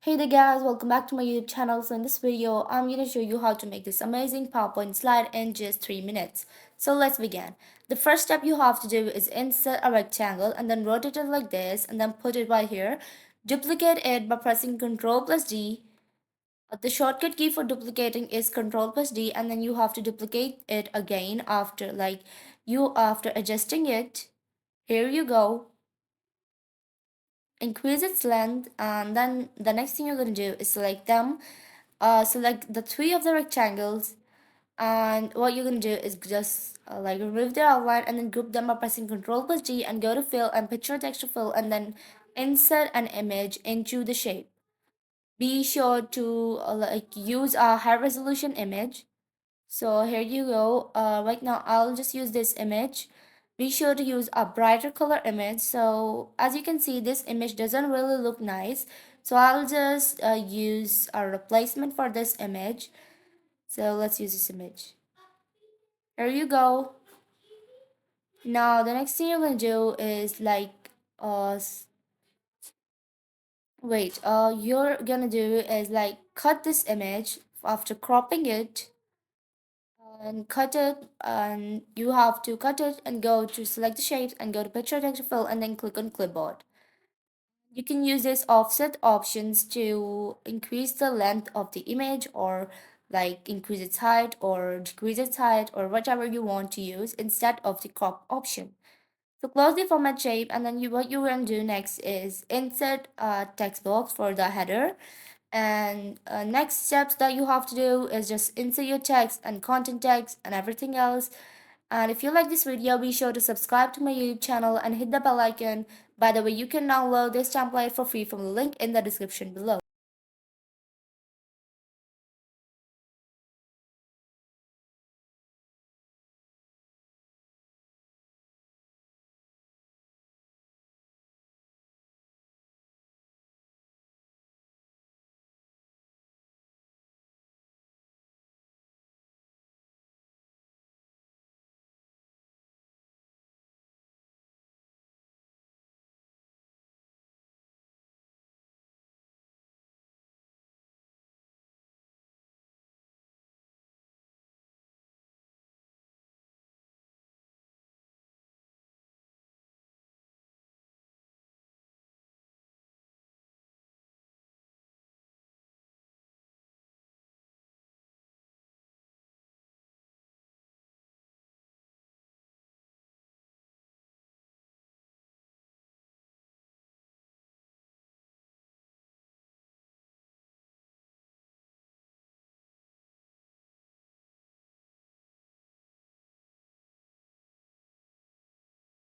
Hey there guys, welcome back to my YouTube channel. So in this video, I'm going to show you how to make this amazing PowerPoint slide in just 3 minutes. So let's begin. The first step you have to do is insert a rectangle and then rotate it like this and then put it right here. Duplicate it by pressing Ctrl plus D. The shortcut key for duplicating is Ctrl plus D, and then you have to duplicate it again after adjusting it. Here you go. Increase its length, and then the next thing you're going to do is select the three of the rectangles, and what you're going to do is just remove their outline and then group them by pressing Ctrl plus G and go to fill and picture text to fill and then insert an image into the shape. Be sure to use a high resolution image. So here you go. Right now I'll just use this image. Be sure to use a brighter color image. So as you can see, this image doesn't really look nice. So I'll just use a replacement for this image. So let's use this image. Here you go. Now the next thing you're gonna do is you're gonna do is cut this image after cropping it and cut it, and you have to cut it and go to select the shapes and go to picture text fill and then click on clipboard. You can use this offset options to increase the length of the image or increase its height or decrease its height or whatever you want to use instead of the crop option. So close the format shape, and then what you're going to do next is insert a text box for the header. And next steps that you have to do is just insert your text and content text and everything else. And if you like this video, be sure to subscribe to my YouTube channel and hit the bell icon. By the way, you can download this template for free from the link in the description below.